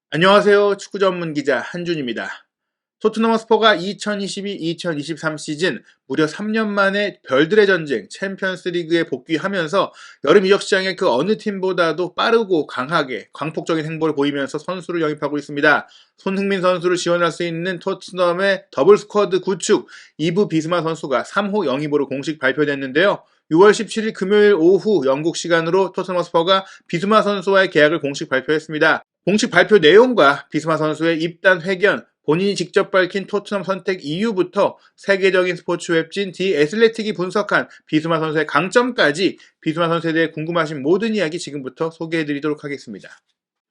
안녕하세요. 축구 전문 기자 한준입니다. 토트넘 허스퍼가 2022-2023 시즌 무려 3년 만에 별들의 전쟁 챔피언스 리그에 복귀하면서 여름 이적 시장에 그 어느 팀보다도 빠르고 강하게 광폭적인 행보를 보이면서 선수를 영입하고 있습니다. 손흥민 선수를 지원할 수 있는 토트넘의 더블 스쿼드 구축 이브 비스마 선수가 3호 영입으로 공식 발표됐는데요. 6월 17일 금요일 오후 영국 시간으로 토트넘 허스퍼가 비스마 선수와의 계약을 공식 발표했습니다. 공식 발표 내용과 비스마 선수의 입단 회견, 본인이 직접 밝힌 토트넘 선택 이유부터 세계적인 스포츠 웹진 디 애슬레틱이 분석한 비스마 선수의 강점까지 비스마 선수에 대해 궁금하신 모든 이야기 지금부터 소개해드리도록 하겠습니다.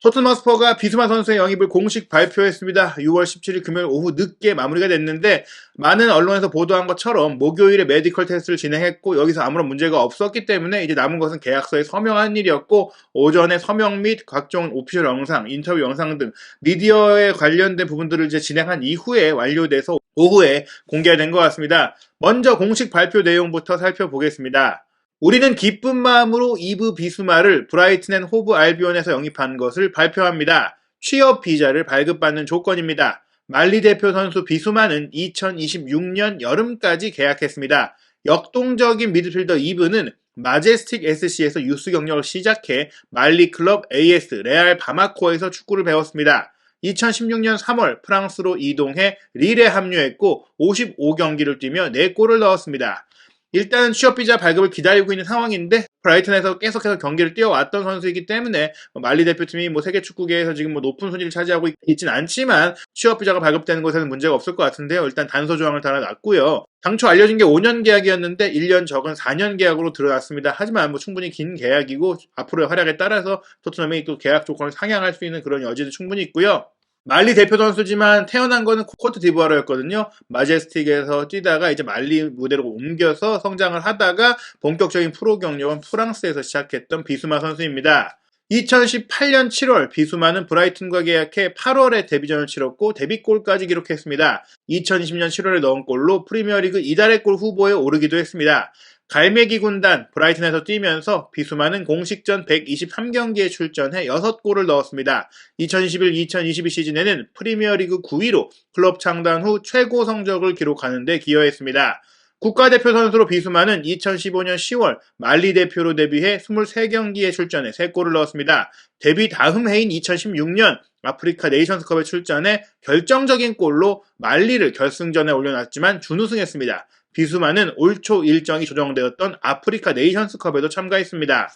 토트넘 허스퍼가 비스마 선수의 영입을 공식 발표했습니다. 6월 17일 금요일 오후 늦게 마무리가 됐는데 많은 언론에서 보도한 것처럼 목요일에 메디컬 테스트를 진행했고 여기서 아무런 문제가 없었기 때문에 이제 남은 것은 계약서에 서명한 일이었고 오전에 서명 및 각종 오피셜 영상, 인터뷰 영상 등 미디어에 관련된 부분들을 이제 진행한 이후에 완료돼서 오후에 공개된 것 같습니다. 먼저 공식 발표 내용부터 살펴보겠습니다. 우리는 기쁜 마음으로 이브 비스마를 브라이튼 앤 호브 알비온에서 영입한 것을 발표합니다. 취업 비자를 발급받는 조건입니다. 말리 대표 선수 비스마는 2026년 여름까지 계약했습니다. 역동적인 미드필더 이브는 마제스틱 SC에서 유스 경력을 시작해 말리 클럽 AS 레알 바마코에서 축구를 배웠습니다. 2016년 3월 프랑스로 이동해 릴에 합류했고 55경기를 뛰며 4골을 넣었습니다. 일단은 취업비자 발급을 기다리고 있는 상황인데 브라이튼에서 계속해서 경기를 뛰어왔던 선수이기 때문에 말리 대표팀이 세계 축구계에서 지금 높은 순위를 차지하고 있진 않지만 취업비자가 발급되는 것에는 문제가 없을 것 같은데요. 일단 단서 조항을 달아놨고요. 당초 알려진 게 5년 계약이었는데 1년 적은 4년 계약으로 드러났습니다. 하지만 충분히 긴 계약이고 앞으로의 활약에 따라서 토트넘이 또 계약 조건을 상향할 수 있는 그런 여지도 충분히 있고요. 말리 대표 선수지만 태어난 거는 코트 디부아르였거든요. 마제스틱에서 뛰다가 이제 말리 무대로 옮겨서 성장을 하다가 본격적인 프로 경력은 프랑스에서 시작했던 비스마 선수입니다. 2018년 7월 비스마는 브라이튼과 계약해 8월에 데뷔전을 치렀고 데뷔골까지 기록했습니다. 2020년 7월에 넣은 골로 프리미어리그 이달의 골 후보에 오르기도 했습니다. 갈매기 군단 브라이튼에서 뛰면서 비스마는 공식전 123경기에 출전해 6골을 넣었습니다. 2021-2022 시즌에는 프리미어리그 9위로 클럽 창단 후 최고 성적을 기록하는 데 기여했습니다. 국가대표 선수로 비스마는 2015년 10월 말리 대표로 데뷔해 23경기에 출전해 3골을 넣었습니다. 데뷔 다음 해인 2016년 아프리카 네이션스컵에 출전해 결정적인 골로 말리를 결승전에 올려놨지만 준우승했습니다. 비스마는 올 초 일정이 조정되었던 아프리카 네이션스컵에도 참가했습니다.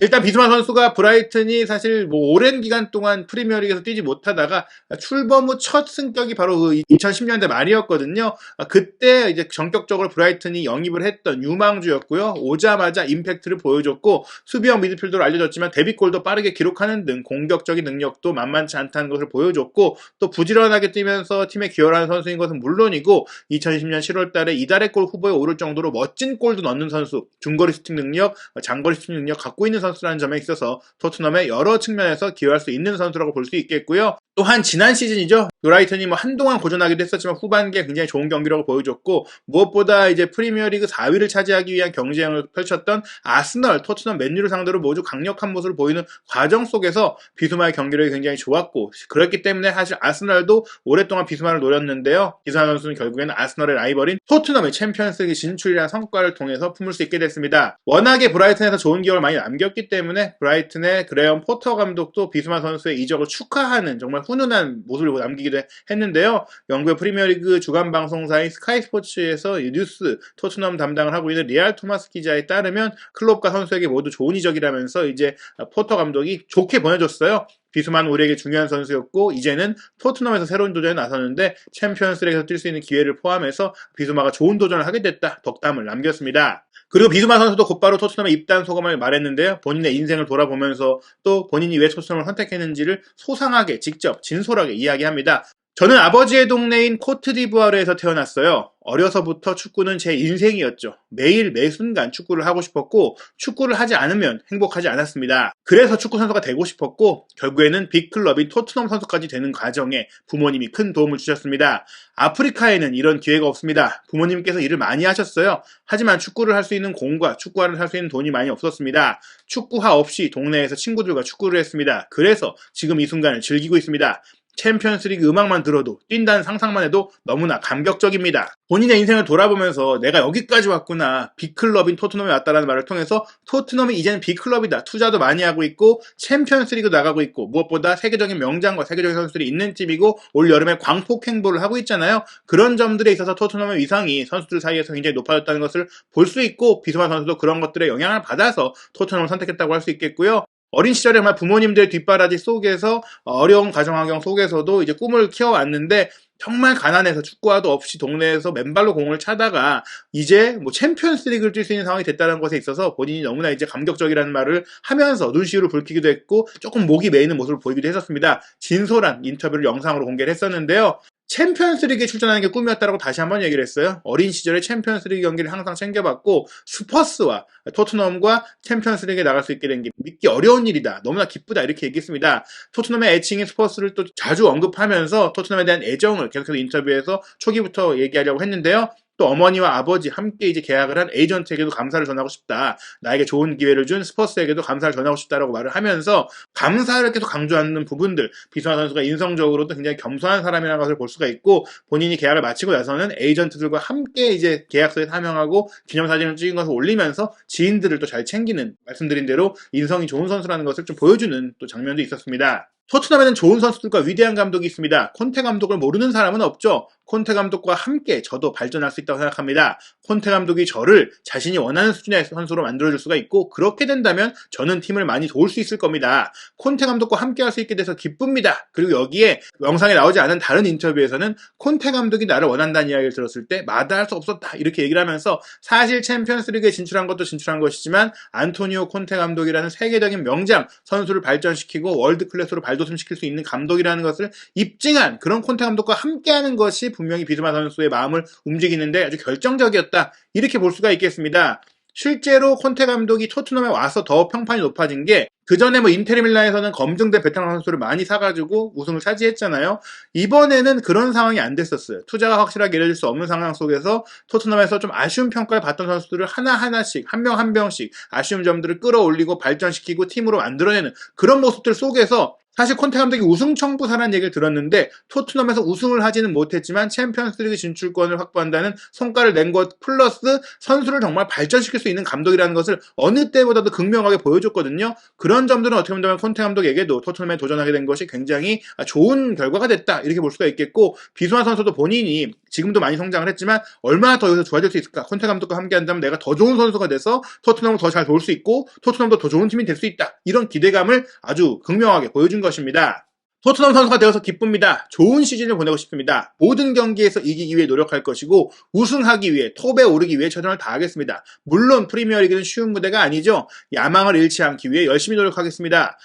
일단 비스마 선수가 브라이튼이 사실 오랜 기간 동안 프리미어리그에서 뛰지 못하다가 출범 후 첫 승격이 바로 2010년대 말이었거든요. 그때 이제 전격적으로 브라이튼이 영입을 했던 유망주였고요. 오자마자 임팩트를 보여줬고 수비형 미드필더로 알려졌지만 데뷔골도 빠르게 기록하는 등 공격적인 능력도 만만치 않다는 것을 보여줬고 또 부지런하게 뛰면서 팀에 기여를 하는 선수인 것은 물론이고 2020년 7월 달에 이달의 골 후보에 오를 정도로 멋진 골도 넣는 선수, 중거리 슈팅 능력, 장거리 슈팅 능력 갖고 있는 선수라는 점에 있어서 토트넘의 여러 측면에서 기여할 수 있는 선수라고 볼 수 있겠고요. 또한 지난 시즌이죠. 브라이튼이 한동안 고전하기도 했었지만 후반기에 굉장히 좋은 경기력을 보여줬고 무엇보다 이제 프리미어리그 4위를 차지하기 위한 경쟁을 펼쳤던 아스널, 토트넘, 맨유를 상대로 모두 강력한 모습을 보이는 과정 속에서 비스마의 경기력이 굉장히 좋았고 그렇기 때문에 사실 아스널도 오랫동안 비스마를 노렸는데요. 비스마 선수는 결국에는 아스널의 라이벌인 토트넘의 챔피언스리그 진출이라는 성과를 통해서 품을 수 있게 됐습니다. 워낙에 브라이튼에서 좋은 기억을 많이 남겼기 때문에 브라이튼의 그레엄 포터 감독도 비스마 선수의 이적을 축하하는 정말 훈훈한 모습을 남기기도 했는데요. 영국의 프리미어리그 주간 방송사인 스카이 스포츠에서 뉴스 토트넘 담당을 하고 있는 리알 토마스 기자에 따르면 클롭과 선수에게 모두 좋은 이적이라면서 이제 포터 감독이 좋게 보내줬어요. 비스마는 우리에게 중요한 선수였고 이제는 토트넘에서 새로운 도전에 나서는데 챔피언스리그에서 뛸 수 있는 기회를 포함해서 비스마가 좋은 도전을 하게 됐다 덕담을 남겼습니다. 그리고 비스마 선수도 곧바로 토트넘의 입단 소감을 말했는데요. 본인의 인생을 돌아보면서 또 본인이 왜 토트넘을 선택했는지를 소상하게 직접 진솔하게 이야기합니다. 저는 아버지의 동네인 코트디부아르에서 태어났어요. 어려서부터 축구는 제 인생이었죠. 매일 매순간 축구를 하고 싶었고 축구를 하지 않으면 행복하지 않았습니다. 그래서 축구 선수가 되고 싶었고 결국에는 빅클럽인 토트넘 선수까지 되는 과정에 부모님이 큰 도움을 주셨습니다. 아프리카에는 이런 기회가 없습니다. 부모님께서 일을 많이 하셨어요. 하지만 축구를 할 수 있는 공과 축구화를 살 수 있는 돈이 많이 없었습니다. 축구화 없이 동네에서 친구들과 축구를 했습니다. 그래서 지금 이 순간을 즐기고 있습니다. 챔피언스리그 음악만 들어도 뛴다는 상상만 해도 너무나 감격적입니다. 본인의 인생을 돌아보면서 내가 여기까지 왔구나, 빅클럽인 토트넘에 왔다라는 말을 통해서 토트넘이 이제는 빅클럽이다, 투자도 많이 하고 있고 챔피언스리그 나가고 있고 무엇보다 세계적인 명장과 세계적인 선수들이 있는 팀이고 올 여름에 광폭 행보를 하고 있잖아요. 그런 점들에 있어서 토트넘의 위상이 선수들 사이에서 굉장히 높아졌다는 것을 볼 수 있고 비스마 선수도 그런 것들에 영향을 받아서 토트넘을 선택했다고 할 수 있겠고요. 어린 시절에 정말 부모님들의 뒷바라지 속에서 어려운 가정 환경 속에서도 이제 꿈을 키워왔는데 정말 가난해서 축구화도 없이 동네에서 맨발로 공을 차다가 이제 뭐 챔피언스리그를 뛸 수 있는 상황이 됐다는 것에 있어서 본인이 너무나 이제 감격적이라는 말을 하면서 눈시울을 붉히기도 했고 조금 목이 메이는 모습을 보이기도 했었습니다. 진솔한 인터뷰를 영상으로 공개를 했었는데요. 챔피언스리그에 출전하는 게 꿈이었다고 다시 한번 얘기를 했어요. 어린 시절에 챔피언스리그 경기를 항상 챙겨봤고 스퍼스와 토트넘과 챔피언스리그에 나갈 수 있게 된 게 믿기 어려운 일이다, 너무나 기쁘다, 이렇게 얘기했습니다. 토트넘의 애칭인 스퍼스를 또 자주 언급하면서 토트넘에 대한 애정을 계속해서 인터뷰에서 초기부터 얘기하려고 했는데요. 또 어머니와 아버지 함께 이제 계약을 한 에이전트에게도 감사를 전하고 싶다, 나에게 좋은 기회를 준 스퍼스에게도 감사를 전하고 싶다라고 말을 하면서 감사를 계속 강조하는 부분들, 비스마 선수가 인성적으로도 굉장히 겸손한 사람이라는 것을 볼 수가 있고 본인이 계약을 마치고 나서는 에이전트들과 함께 이제 계약서에 사명하고 기념사진을 찍은 것을 올리면서 지인들을 또 잘 챙기는, 말씀드린 대로 인성이 좋은 선수라는 것을 좀 보여주는 또 장면도 있었습니다. 토트넘에는 좋은 선수들과 위대한 감독이 있습니다. 콘테 감독을 모르는 사람은 없죠. 콘테 감독과 함께 저도 발전할 수 있다고 생각합니다. 콘테 감독이 저를 자신이 원하는 수준의 선수로 만들어줄 수가 있고 그렇게 된다면 저는 팀을 많이 도울 수 있을 겁니다. 콘테 감독과 함께 할 수 있게 돼서 기쁩니다. 그리고 여기에 영상에 나오지 않은 다른 인터뷰에서는 콘테 감독이 나를 원한다는 이야기를 들었을 때 마다할 수 없었다, 이렇게 얘기를 하면서 사실 챔피언스리그에 진출한 것도 진출한 것이지만 안토니오 콘테 감독이라는 세계적인 명장, 선수를 발전시키고 월드클래스로 발돋움시킬 수 있는 감독이라는 것을 입증한 그런 콘테 감독과 함께하는 것이 분명히 비스마 선수의 마음을 움직이는데 아주 결정적이었다, 이렇게 볼 수가 있겠습니다. 실제로 콘테 감독이 토트넘에 와서 더 평판이 높아진 게 그 전에 뭐 인테르 밀란에서는 검증된 베테랑 선수를 많이 사가지고 우승을 차지했잖아요. 이번에는 그런 상황이 안 됐었어요. 투자가 확실하게 이뤄질 수 없는 상황 속에서 토트넘에서 좀 아쉬운 평가를 받던 선수들을 하나하나씩 한 명 한 명씩 아쉬운 점들을 끌어올리고 발전시키고 팀으로 만들어내는 그런 모습들 속에서 사실 콘테 감독이 우승 청부사라는 얘기를 들었는데 토트넘에서 우승을 하지는 못했지만 챔피언스리그 진출권을 확보한다는 성과를 낸 것 플러스 선수를 정말 발전시킬 수 있는 감독이라는 것을 어느 때보다도 극명하게 보여줬거든요. 그런 점들은 어떻게 보면 콘테 감독에게도 토트넘에 도전하게 된 것이 굉장히 좋은 결과가 됐다, 이렇게 볼 수가 있겠고 비스마 선수도 본인이 지금도 많이 성장을 했지만 얼마나 더 여기서 좋아질 수 있을까, 콘테 감독과 함께 한다면 내가 더 좋은 선수가 돼서 토트넘을 더 잘 도울 수 있고 토트넘도 더 좋은 팀이 될 수 있다, 이런 기대감을 아주 극명하게 보여준 것입니다. 토트넘 선수가 되어서 기쁩니다. 좋은 시즌을 보내고 싶습니다. 모든 경기에서 이기기 위해 노력할 것이고 우승하기 위해, 톱에 오르기 위해 최선을 다하겠습니다. 물론 프리미어리그는 쉬운 무대가 아니죠. 야망을 잃지 않기 위해 열심히 노력하겠습니다.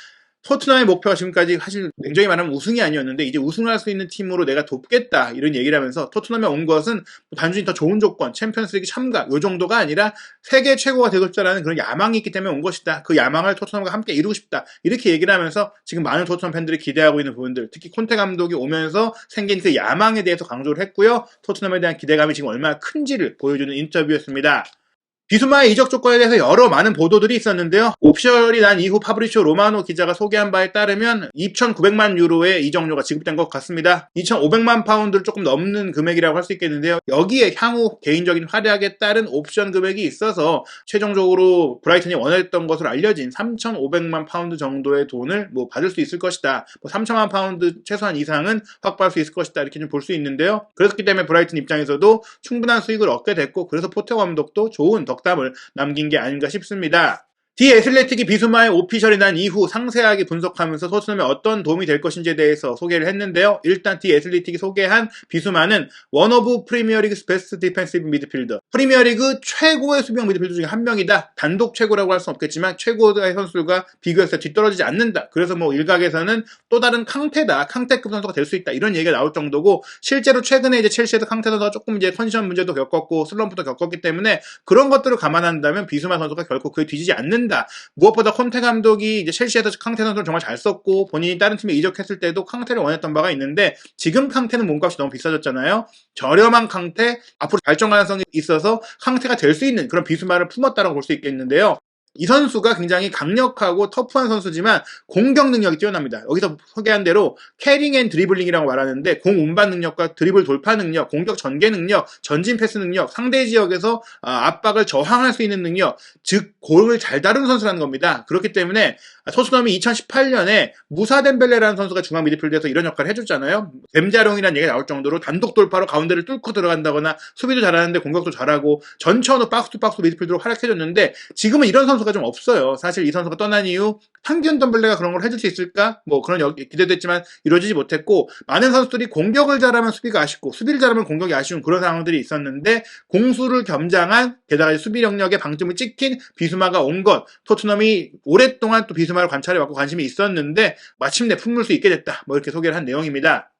토트넘의 목표가 지금까지 사실 냉정히 말하면 우승이 아니었는데 이제 우승을 할 수 있는 팀으로 내가 돕겠다, 이런 얘기를 하면서 토트넘에 온 것은 단순히 더 좋은 조건, 챔피언스리그 참가 이 정도가 아니라 세계 최고가 되고 싶다라는 그런 야망이 있기 때문에 온 것이다. 그 야망을 토트넘과 함께 이루고 싶다, 이렇게 얘기를 하면서 지금 많은 토트넘 팬들이 기대하고 있는 부분들, 특히 콘테 감독이 오면서 생긴 그 야망에 대해서 강조를 했고요. 토트넘에 대한 기대감이 지금 얼마나 큰지를 보여주는 인터뷰였습니다. 비수마의 이적 조건에 대해서 여러 많은 보도들이 있었는데요. 오피셜이 난 이후 파브리치오 로마노 기자가 소개한 바에 따르면 2,900만 유로의 이적료가 지급된 것 같습니다. 2,500만 파운드를 조금 넘는 금액이라고 할 수 있겠는데요. 여기에 향후 개인적인 활약에 따른 옵션 금액이 있어서 최종적으로 브라이튼이 원했던 것으로 알려진 3,500만 파운드 정도의 돈을 받을 수 있을 것이다. 3,000만 파운드 최소한 이상은 확보할 수 있을 것이다, 이렇게 좀 볼 수 있는데요. 그렇기 때문에 브라이튼 입장에서도 충분한 수익을 얻게 됐고 그래서 포테 감독도 좋은 덕담을 남긴 게 아닌가 싶습니다. 디애슬레틱이 비수마의 오피셜이 난 이후 상세하게 분석하면서 토트넘에 어떤 도움이 될 것인지에 대해서 소개를 했는데요. 일단 디애슬레틱이 소개한 비수마는 원 오브 프리미어리그 베스트 디펜시브 미드필더, 프리미어리그 최고의 수비형 미드필더 중에 한 명이다. 단독 최고라고 할 수는 없겠지만 최고의 선수들과 비교해서 뒤떨어지지 않는다. 그래서 뭐 일각에서는 또 다른 캉테다, 캉테급 선수가 될 수 있다, 이런 얘기가 나올 정도고, 실제로 최근에 이제 첼시에서 캉테 선수가 조금 이제 컨디션 문제도 겪었고 슬럼프도 겪었기 때문에 그런 것들을 감안한다면 비수마 선수가 결코 그에 뒤지지 않는다. 무엇보다 콘테 감독이 이제 첼시에서 캉테 선수를 정말 잘 썼고 본인이 다른 팀에 이적했을 때도 캉테를 원했던 바가 있는데, 지금 캉테는 몸값이 너무 비싸졌잖아요. 저렴한 캉테, 앞으로 발전 가능성이 있어서 캉테가 될 수 있는 그런 비수마를 품었다라고 볼 수 있겠는데요. 이 선수가 굉장히 강력하고 터프한 선수지만 공격 능력이 뛰어납니다. 여기서 소개한 대로 캐링 앤 드리블링이라고 말하는데, 공 운반 능력과 드리블 돌파 능력, 공격 전개 능력, 전진 패스 능력, 상대 지역에서 압박을 저항할 수 있는 능력, 즉 공을 잘 다루는 선수라는 겁니다. 그렇기 때문에 토트넘이 2018년에 무사 덴벨레라는 선수가 중앙 미드필드에서 이런 역할을 해줬잖아요. 뱀자룡이라는 얘기가 나올 정도로 단독 돌파로 가운데를 뚫고 들어간다거나 수비도 잘하는데 공격도 잘하고 전천후 박스 투 박스 미드필드로 활약해줬는데, 지금은 이런 선수가 좀 없어요. 사실 이 선수가 떠난 이후 탕균 덤블레가 그런 걸 해줄 수 있을까? 뭐 그런 기대도 했지만 이루어지지 못했고, 많은 선수들이 공격을 잘하면 수비가 아쉽고 수비를 잘하면 공격이 아쉬운 그런 상황들이 있었는데, 공수를 겸장한, 게다가 수비 영역에 방점을 찍힌 비수마가 온 것, 토트넘이 오랫동안 또 비수마를 관찰해왔고 관심이 있었는데 마침내 품을 수 있게 됐다, 뭐 이렇게 소개를 한 내용입니다.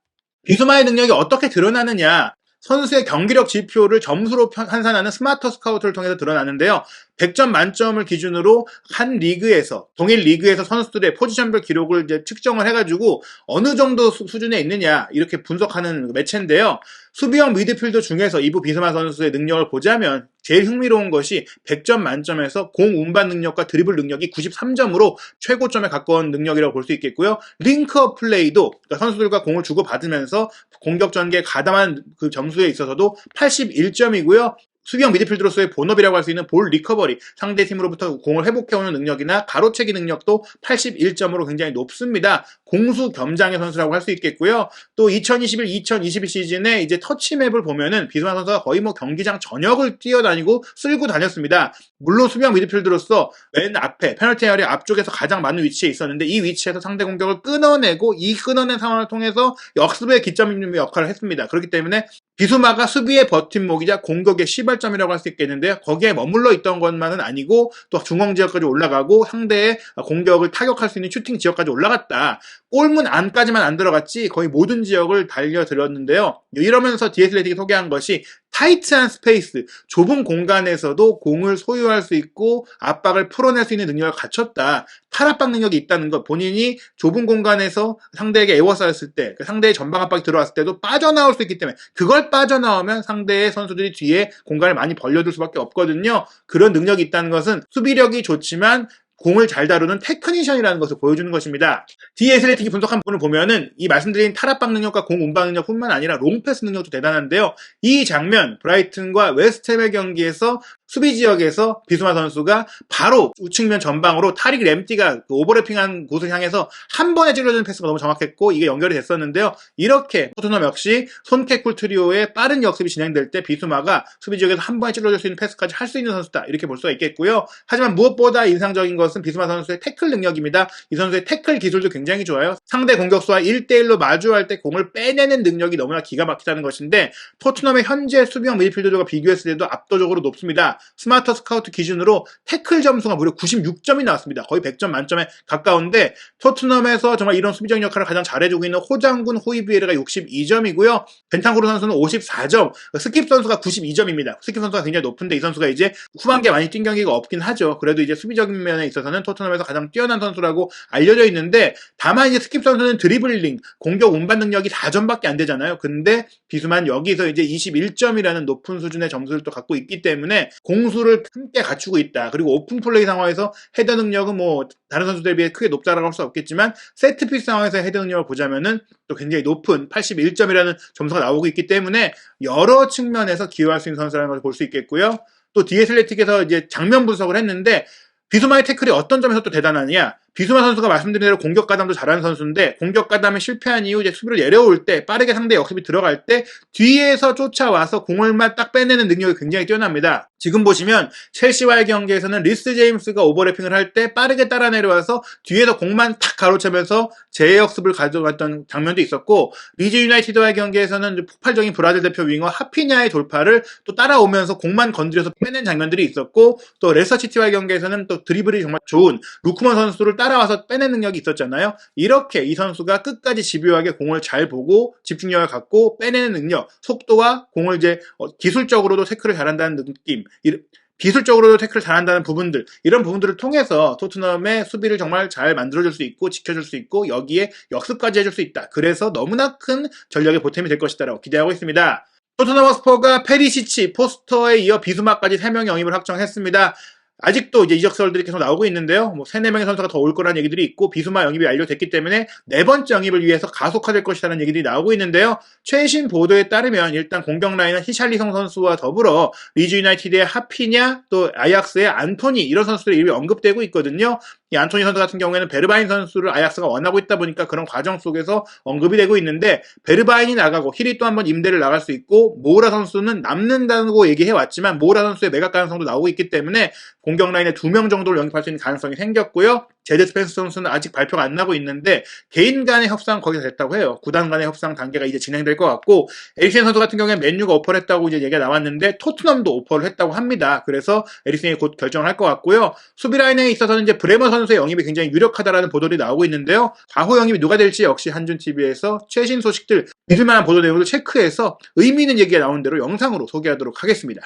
비수마의 능력이 어떻게 드러나느냐, 선수의 경기력 지표를 점수로 환산하는 스마트 스카우트를 통해서 드러나는데요. 100점 만점을 기준으로 한 리그에서, 동일 리그에서 선수들의 포지션별 기록을 이제 측정을 해가지고 어느 정도 수준에 있느냐, 이렇게 분석하는 매체인데요. 수비형 미드필더 중에서 이부 비스마 선수의 능력을 보자면 제일 흥미로운 것이 100점 만점에서 공 운반 능력과 드리블 능력이 93점으로 최고점에 가까운 능력이라고 볼 수 있겠고요. 링크업 플레이도, 그러니까 선수들과 공을 주고받으면서 공격 전개에 가담한 그 점수에 있어서도 81점이고요. 수비형 미드필더로서의 본업이라고 할 수 있는 볼 리커버리, 상대팀으로부터 공을 회복해오는 능력이나 가로채기 능력도 81점으로 굉장히 높습니다. 공수 겸장의 선수라고 할 수 있겠고요. 또 2021-2022 시즌에 이제 터치맵을 보면은 비스마 선수가 거의 뭐 경기장 전역을 뛰어다니고 쓸고 다녔습니다. 물론 수비형 미드필더로서 맨 앞에 페널티 에어리아 앞쪽에서 가장 많은 위치에 있었는데, 이 위치에서 상대 공격을 끊어내고 이 끊어낸 상황을 통해서 역습의 기점 역할을 했습니다. 그렇기 때문에 비수마가 수비의 버팀목이자 공격의 시발점이라고 할 수 있겠는데요. 거기에 머물러 있던 것만은 아니고 또 중앙 지역까지 올라가고 상대의 공격을 타격할 수 있는 슈팅 지역까지 올라갔다. 골문 안까지만 안 들어갔지 거의 모든 지역을 달려들었는데요. 이러면서 디애슬레틱이 소개한 것이 타이트한 스페이스, 좁은 공간에서도 공을 소유할 수 있고 압박을 풀어낼 수 있는 능력을 갖췄다. 탈압박 능력이 있다는 것, 본인이 좁은 공간에서 상대에게 에워싸였을 때, 상대의 전방 압박이 들어왔을 때도 빠져나올 수 있기 때문에, 그걸 빠져나오면 상대의 선수들이 뒤에 공간을 많이 벌려둘 수밖에 없거든요. 그런 능력이 있다는 것은 수비력이 좋지만 공을 잘 다루는 테크니션이라는 것을 보여주는 것입니다. 디애슬레틱이 분석한 부분을 보면은 이 말씀드린 탈압박 능력과 공 운반 능력뿐만 아니라 롱패스 능력도 대단한데요. 이 장면, 브라이튼과 웨스트햄의 경기에서 수비 지역에서 비스마 선수가 바로 우측면 전방으로 타릭 램띠가 오버래핑한 곳을 향해서 한 번에 찔러주는 패스가 너무 정확했고 이게 연결이 됐었는데요. 이렇게 토트넘 역시 손케쿨 트리오의 빠른 역습이 진행될 때 비스마가 수비 지역에서 한 번에 찔러줄 수 있는 패스까지 할 수 있는 선수다, 이렇게 볼 수가 있겠고요. 하지만 무엇보다 인상적인 것은 비스마 선수의 태클 능력입니다. 이 선수의 태클 기술도 굉장히 좋아요. 상대 공격수와 1대1로 마주할 때 공을 빼내는 능력이 너무나 기가 막히다는 것인데, 토트넘의 현재 수비형 미드필더들과 비교했을 때도 압도적으로 높습니다. 스마트 스카우트 기준으로 태클 점수가 무려 96점이 나왔습니다. 거의 100점 만점에 가까운데, 토트넘에서 정말 이런 수비적 역할을 가장 잘해주고 있는 호장군 호이비에르가 62점이고요. 벤탄쿠르 선수는 54점, 스킵 선수가 92점입니다. 스킵 선수가 굉장히 높은데 이 선수가 이제 후반기에 많이 뛴 경기가 없긴 하죠. 그래도 이제 수비적인 면에 있어서는 토트넘에서 가장 뛰어난 선수라고 알려져 있는데, 다만 이제 스킵 선수는 드리블링, 공격 운반 능력이 4점밖에 안 되잖아요. 근데 비수만 여기서 이제 21점이라는 높은 수준의 점수를 또 갖고 있기 때문에 공수를 함께 갖추고 있다. 그리고 오픈 플레이 상황에서 헤더 능력은 뭐 다른 선수들에 비해 크게 높다라고 할 수 없겠지만, 세트피스 상황에서 헤더 능력을 보자면은 또 굉장히 높은 81점이라는 점수가 나오고 있기 때문에 여러 측면에서 기여할 수 있는 선수라는 것을 볼 수 있겠고요. 또 디애슬레틱에서 이제 장면 분석을 했는데, 비수마의 태클이 어떤 점에서 또 대단하냐? 비수마 선수가 말씀드린 대로 공격 가담도 잘하는 선수인데 공격 가담에 실패한 이후 이제 수비를 내려올 때 빠르게 상대 역습이 들어갈 때 뒤에서 쫓아와서 공을만 딱 빼내는 능력이 굉장히 뛰어납니다. 지금 보시면 첼시와의 경기에서는 리스 제임스가 오버래핑을 할 때 빠르게 따라 내려와서 뒤에서 공만 탁 가로채면서 재역습을 가져갔던 장면도 있었고 리즈 유나이티드와의 경기에서는 폭발적인 브라질 대표 윙어 하피냐의 돌파를 또 따라오면서 공만 건드려서 빼낸 장면들이 있었고 또 레스터시티와의 경기에서는 또 드리블이 정말 좋은 루크먼 선수를 따라와서 빼낸 능력이 있었잖아요. 이렇게 이 선수가 끝까지 집요하게 공을 잘 보고 집중력을 갖고 빼내는 능력, 속도와 공을 이제 기술적으로도 태클을 잘한다는 느낌, 기술적으로도 태클을 잘한다는 부분들, 이런 부분들을 통해서 토트넘의 수비를 정말 잘 만들어줄 수 있고 지켜줄 수 있고 여기에 역습까지 해줄 수 있다. 그래서 너무나 큰 전력의 보탬이 될 것이다라고 기대하고 있습니다. 토트넘 허스퍼가 페리시치, 포스터에 이어 비수마까지 3명의 영입을 확정했습니다. 아직도 이제 이적설들이 계속 나오고 있는데요. 3-4명의 선수가 더 올 거라는 얘기들이 있고 비수마 영입이 완료됐기 때문에 4번째 영입을 위해서 가속화될 것이라는 얘기들이 나오고 있는데요. 최신 보도에 따르면 일단 공격 라인은 히샬리성 선수와 더불어 리즈 유나이티드의 하피냐 또 아약스의 안토니 이런 선수들의 이름이 언급되고 있거든요. 이 안토니 선수 같은 경우에는 베르바인 선수를 아약스가 원하고 있다 보니까 그런 과정 속에서 언급이 되고 있는데 베르바인이 나가고 힐이 또 한번 임대를 나갈 수 있고 모우라 선수는 남는다고 얘기해왔지만 모우라 선수의 매각 가능성도 나오고 있기 때문에 공격 라인에 2명 정도를 영입할 수 있는 가능성이 생겼고요. 제드 스펜스 선수는 아직 발표가 안 나고 있는데 개인 간의 협상 거기서 됐다고 해요. 구단 간의 협상 단계가 이제 진행될 것 같고 에릭센 선수 같은 경우에 맨유가 오퍼를 했다고 이제 얘기가 나왔는데 토트넘도 오퍼를 했다고 합니다. 그래서 에릭센이 곧 결정을 할 것 같고요. 수비 라인에 있어서는 이제 브레머 선수의 영입이 굉장히 유력하다라는 보도들이 나오고 있는데요. 과호 영입이 누가 될지 역시 한준TV에서 최신 소식들, 믿을만한 보도 내용을 체크해서 의미 있는 얘기가 나오는 대로 영상으로 소개하도록 하겠습니다.